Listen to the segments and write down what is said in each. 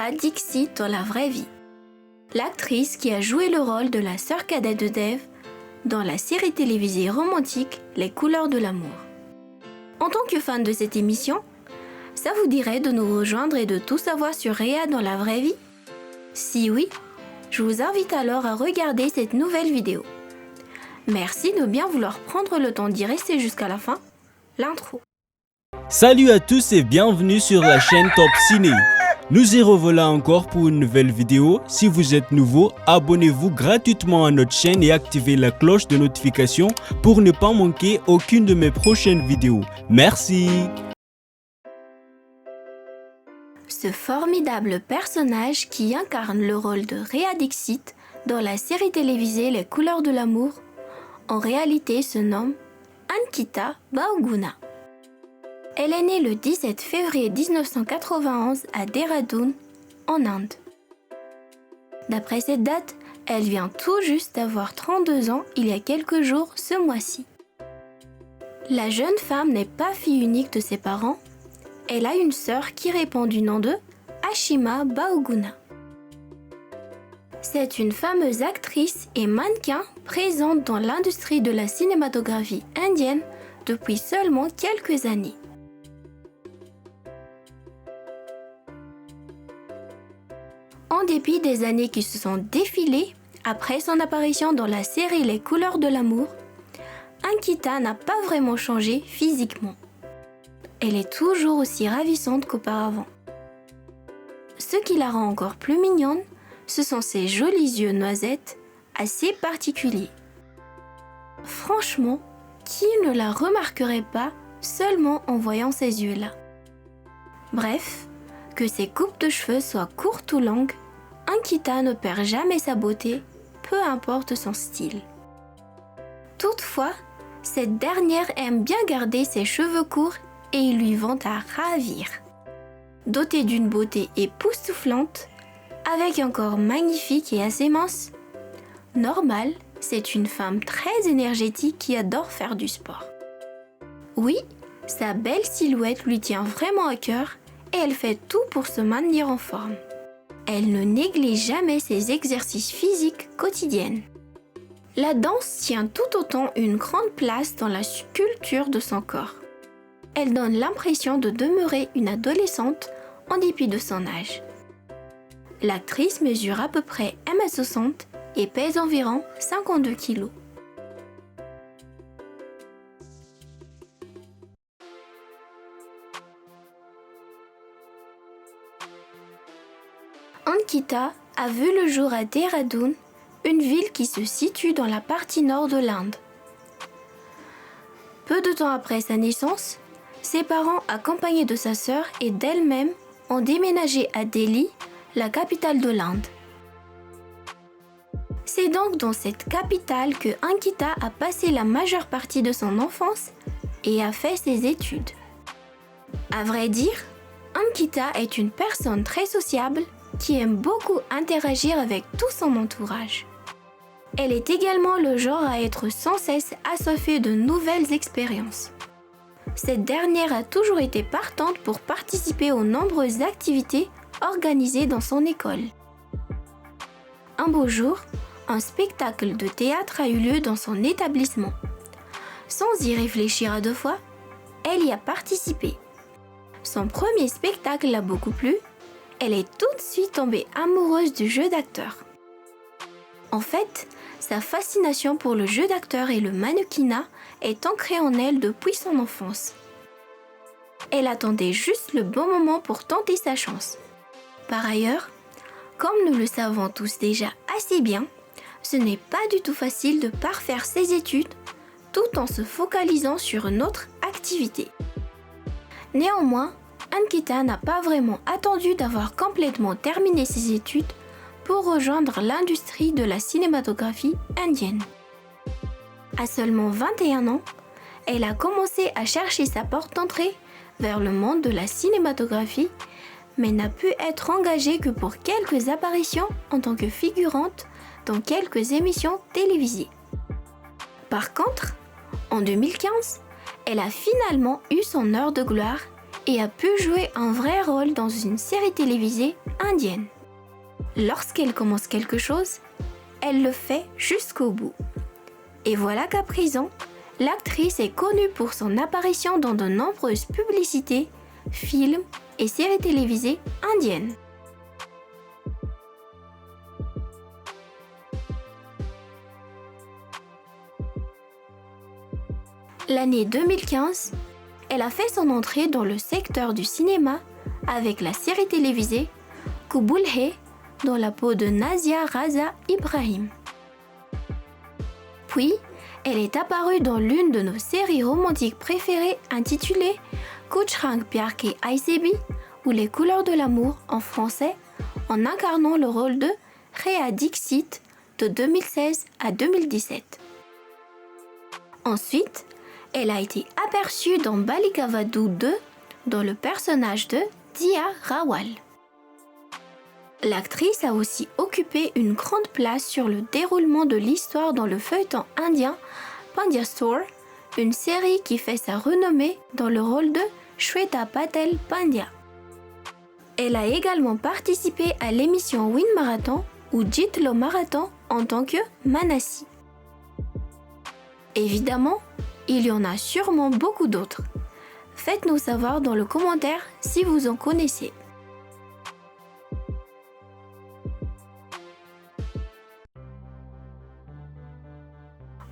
Rhea Dixit dans la vraie vie. L'actrice qui a joué le rôle de la sœur cadette de Dave dans la série télévisée romantique Les couleurs de l'amour. En tant que fan de cette émission, ça vous dirait de nous rejoindre et de tout savoir sur Rhea dans la vraie vie? Si oui, je vous invite alors à regarder cette nouvelle vidéo. Merci de bien vouloir prendre le temps d'y rester jusqu'à la fin. L'intro. Salut à tous et bienvenue sur la chaîne Top Ciné. Nous y revoilà encore pour une nouvelle vidéo. Si vous êtes nouveau, abonnez-vous gratuitement à notre chaîne et activez la cloche de notification pour ne pas manquer aucune de mes prochaines vidéos. Merci. Ce formidable personnage qui incarne le rôle de Rhea Dixit dans la série télévisée Les couleurs de l'amour, en réalité se nomme Ankita Bahuguna. Elle est née le 17 février 1991 à Dehradun, en Inde. D'après cette date, elle vient tout juste d'avoir 32 ans il y a quelques jours ce mois-ci. La jeune femme n'est pas fille unique de ses parents. Elle a une sœur qui répond du nom de Ashima Bahuguna. C'est une fameuse actrice et mannequin présente dans l'industrie de la cinématographie indienne depuis seulement quelques années. En dépit des années qui se sont défilées après son apparition dans la série Les couleurs de l'amour, Ankita n'a pas vraiment changé physiquement. Elle est toujours aussi ravissante qu'auparavant. Ce qui la rend encore plus mignonne, ce sont ses jolis yeux noisettes, assez particuliers. Franchement, qui ne la remarquerait pas seulement en voyant ces yeux-là? Bref, que ses coupes de cheveux soient courtes ou longues, Ankita ne perd jamais sa beauté, peu importe son style. Toutefois, cette dernière aime bien garder ses cheveux courts et ils lui vont à ravir. Dotée d'une beauté époustouflante, avec un corps magnifique et assez mince, normal, c'est une femme très énergétique qui adore faire du sport. Oui, sa belle silhouette lui tient vraiment à cœur et elle fait tout pour se maintenir en forme. Elle ne néglige jamais ses exercices physiques quotidiens. La danse tient tout autant une grande place dans la sculpture de son corps. Elle donne l'impression de demeurer une adolescente en dépit de son âge. L'actrice mesure à peu près 1,60 m et pèse environ 52 kg. Ankita a vu le jour à Dehradun, une ville qui se situe dans la partie nord de l'Inde. Peu de temps après sa naissance, ses parents, accompagnés de sa sœur et d'elle-même, ont déménagé à Delhi, la capitale de l'Inde. C'est donc dans cette capitale que Ankita a passé la majeure partie de son enfance et a fait ses études. À vrai dire, Ankita est une personne très sociable qui aime beaucoup interagir avec tout son entourage. Elle est également le genre à être sans cesse assoiffée de nouvelles expériences. Cette dernière a toujours été partante pour participer aux nombreuses activités organisées dans son école. Un beau jour, un spectacle de théâtre a eu lieu dans son établissement. Sans y réfléchir à deux fois, elle y a participé. Son premier spectacle l'a beaucoup plu. Elle est tout de suite tombée amoureuse du jeu d'acteur. En fait, sa fascination pour le jeu d'acteur et le mannequinat est ancrée en elle depuis son enfance. Elle attendait juste le bon moment pour tenter sa chance. Par ailleurs, comme nous le savons tous déjà assez bien, ce n'est pas du tout facile de parfaire ses études tout en se focalisant sur une autre activité. Néanmoins, Ankita n'a pas vraiment attendu d'avoir complètement terminé ses études pour rejoindre l'industrie de la cinématographie indienne. À seulement 21 ans, elle a commencé à chercher sa porte d'entrée vers le monde de la cinématographie, mais n'a pu être engagée que pour quelques apparitions en tant que figurante dans quelques émissions télévisées. Par contre, en 2015, elle a finalement eu son heure de gloire et a pu jouer un vrai rôle dans une série télévisée indienne. Lorsqu'elle commence quelque chose, elle le fait jusqu'au bout. Et voilà qu'à présent, l'actrice est connue pour son apparition dans de nombreuses publicités, films et séries télévisées indiennes. L'année 2015, elle a fait son entrée dans le secteur du cinéma avec la série télévisée Qubul Hai dans la peau de Nazia Raza Ibrahim. Puis, elle est apparue dans l'une de nos séries romantiques préférées intitulée Kuch Rang Pyar Ke Aise Bhi ou Les couleurs de l'amour en français, en incarnant le rôle de Rhea Dixit de 2016 à 2017. Ensuite, elle a été aperçue dans Balikavadu 2 dans le personnage de Dia Rawal. L'actrice a aussi occupé une grande place sur le déroulement de l'histoire dans le feuilleton indien Pandya Store, une série qui fait sa renommée dans le rôle de Shweta Patel Pandya. Elle a également participé à l'émission Win Marathon ou Jitlo Marathon en tant que Manasi. Évidemment, il y en a sûrement beaucoup d'autres. Faites-nous savoir dans le commentaire si vous en connaissez.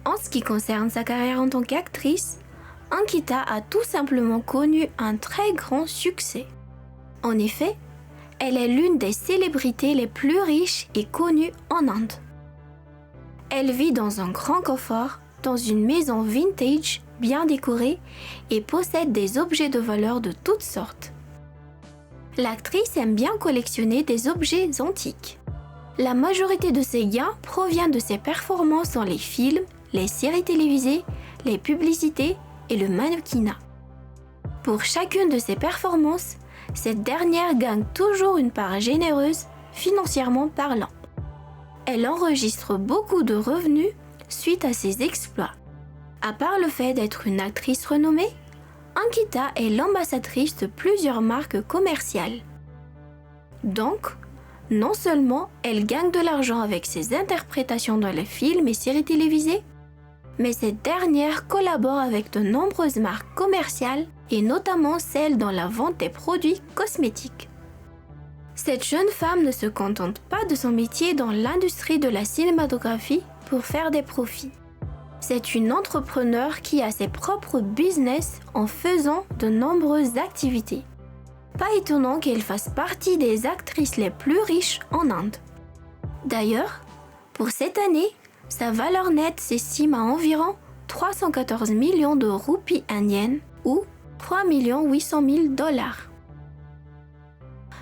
En ce qui concerne sa carrière en tant qu'actrice, Ankita a tout simplement connu un très grand succès. En effet, elle est l'une des célébrités les plus riches et connues en Inde. Elle vit dans un grand confort, dans une maison vintage bien décorée et possède des objets de valeur de toutes sortes. L'actrice aime bien collectionner des objets antiques. La majorité de ses gains provient de ses performances dans les films, les séries télévisées, les publicités et le mannequinat. Pour chacune de ses performances, cette dernière gagne toujours une part généreuse, financièrement parlant. Elle enregistre beaucoup de revenus suite à ses exploits. À part le fait d'être une actrice renommée, Ankita est l'ambassadrice de plusieurs marques commerciales. Donc, non seulement elle gagne de l'argent avec ses interprétations dans les films et séries télévisées, mais cette dernière collabore avec de nombreuses marques commerciales et notamment celles dans la vente des produits cosmétiques. Cette jeune femme ne se contente pas de son métier dans l'industrie de la cinématographie pour faire des profits. C'est une entrepreneure qui a ses propres business en faisant de nombreuses activités. Pas étonnant qu'elle fasse partie des actrices les plus riches en Inde. D'ailleurs, pour cette année, sa valeur nette s'estime à environ 314 millions de roupies indiennes ou 3 800 000 $.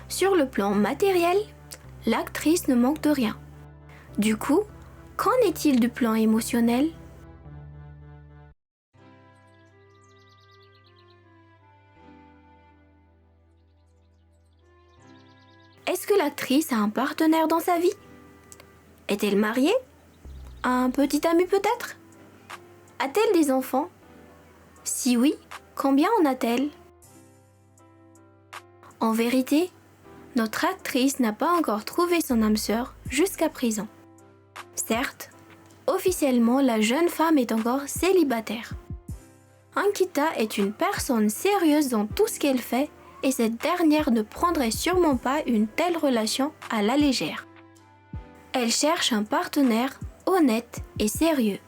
Sur le plan matériel, l'actrice ne manque de rien. Du coup, qu'en est-il du plan émotionnel ? Est-ce que l'actrice a un partenaire dans sa vie ? Est-elle mariée ? Un petit ami peut-être ? A-t-elle des enfants ? Si oui, combien en a-t-elle ? En vérité, notre actrice n'a pas encore trouvé son âme sœur jusqu'à présent. Certes, officiellement, la jeune femme est encore célibataire. Ankita est une personne sérieuse dans tout ce qu'elle fait et cette dernière ne prendrait sûrement pas une telle relation à la légère. Elle cherche un partenaire honnête et sérieux.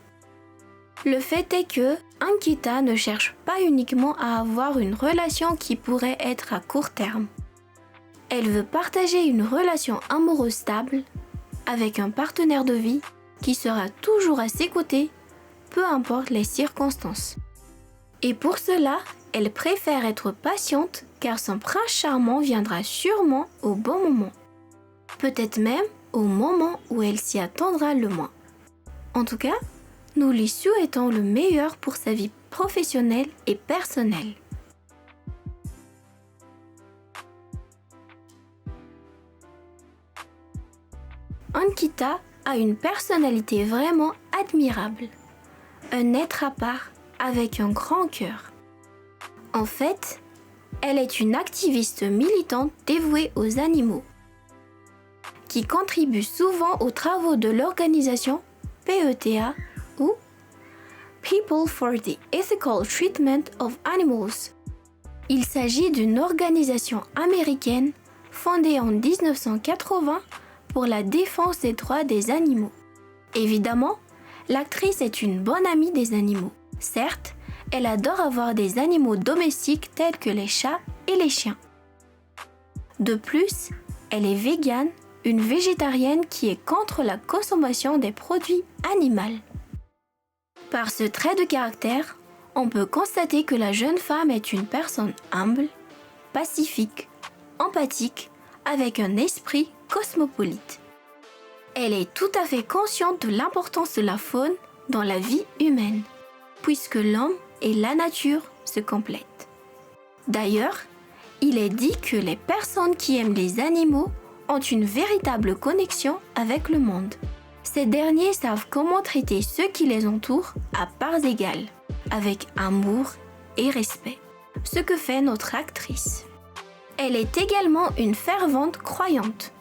Le fait est que Ankita ne cherche pas uniquement à avoir une relation qui pourrait être à court terme. Elle veut partager une relation amoureuse stable avec un partenaire de vie qui sera toujours à ses côtés, peu importe les circonstances. Et pour cela, elle préfère être patiente car son prince charmant viendra sûrement au bon moment. Peut-être même au moment où elle s'y attendra le moins. En tout cas, nous lui souhaitons le meilleur pour sa vie professionnelle et personnelle. Ankita a une personnalité vraiment admirable. Un être à part avec un grand cœur. En fait, Elle est une activiste militante dévouée aux animaux, qui contribue souvent aux travaux de l'organisation PETA ou People for the Ethical Treatment of Animals. Il s'agit d'une organisation américaine fondée en 1980 pour la défense des droits des animaux. Évidemment, l'actrice est une bonne amie des animaux. Certes, elle adore avoir des animaux domestiques tels que les chats et les chiens. De plus, elle est végane, une végétarienne qui est contre la consommation des produits animaux. Par ce trait de caractère, on peut constater que la jeune femme est une personne humble, pacifique, empathique, avec un esprit cosmopolite. Elle est tout à fait consciente de l'importance de la faune dans la vie humaine, puisque l'homme et la nature se complètent. D'ailleurs, il est dit que les personnes qui aiment les animaux ont une véritable connexion avec le monde. Ces derniers savent comment traiter ceux qui les entourent à parts égales, avec amour et respect, ce que fait notre actrice. Elle est également une fervente croyante.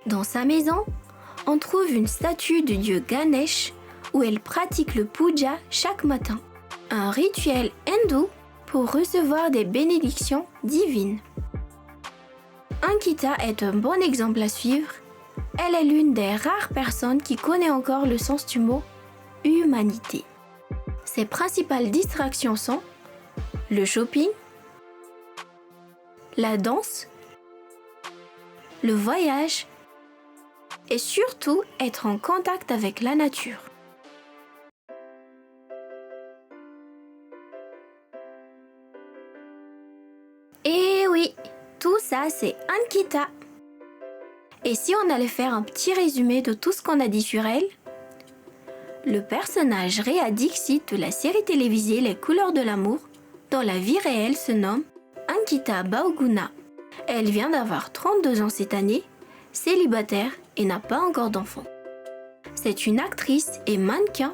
Dans sa maison, on trouve une statue du dieu Ganesh où elle pratique le puja chaque matin, un rituel hindou pour recevoir des bénédictions divines. Ankita est un bon exemple à suivre. Elle est l'une des rares personnes qui connaît encore le sens du mot « humanité ». Ses principales distractions sont le shopping, la danse, le voyage et surtout être en contact avec la nature. Et oui, tout ça c'est Ankita. Et si on allait faire un petit résumé de tout ce qu'on a dit sur elle? Le personnage Rhea Dixit de la série télévisée Les Couleurs de l'amour, dans la vie réelle, se nomme Ankita Bahuguna. Elle vient d'avoir 32 ans cette année, célibataire et n'a pas encore d'enfant. C'est une actrice et mannequin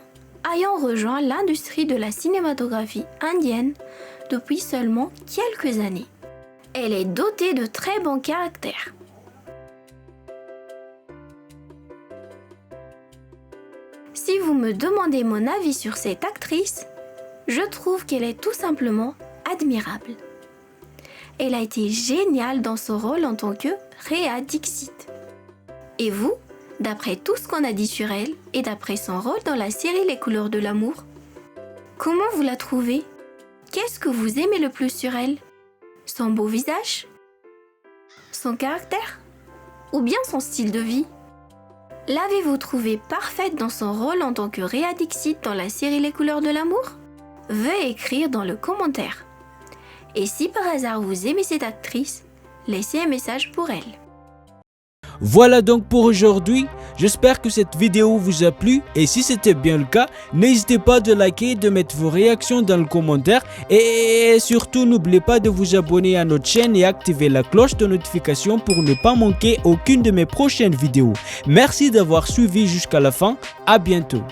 ayant rejoint l'industrie de la cinématographie indienne depuis seulement quelques années. Elle est dotée de très bons caractères. Si vous me demandez mon avis sur cette actrice, je trouve qu'elle est tout simplement admirable. Elle a été géniale dans son rôle en tant que Rhea Dixit. Et vous, d'après tout ce qu'on a dit sur elle et d'après son rôle dans la série Les Couleurs de l'amour, comment vous la trouvez? Qu'est-ce que vous aimez le plus sur elle? Son beau visage? Son caractère? Ou bien son style de vie? L'avez-vous trouvée parfaite dans son rôle en tant que Rhea Dixit dans la série Les Couleurs de l'amour? Veuillez écrire dans le commentaire. Et si par hasard vous aimez cette actrice, laissez un message pour elle. Voilà donc pour aujourd'hui. J'espère que cette vidéo vous a plu et si c'était bien le cas, n'hésitez pas de liker, de mettre vos réactions dans le commentaire et surtout n'oubliez pas de vous abonner à notre chaîne et activer la cloche de notification pour ne pas manquer aucune de mes prochaines vidéos. Merci d'avoir suivi jusqu'à la fin. À bientôt.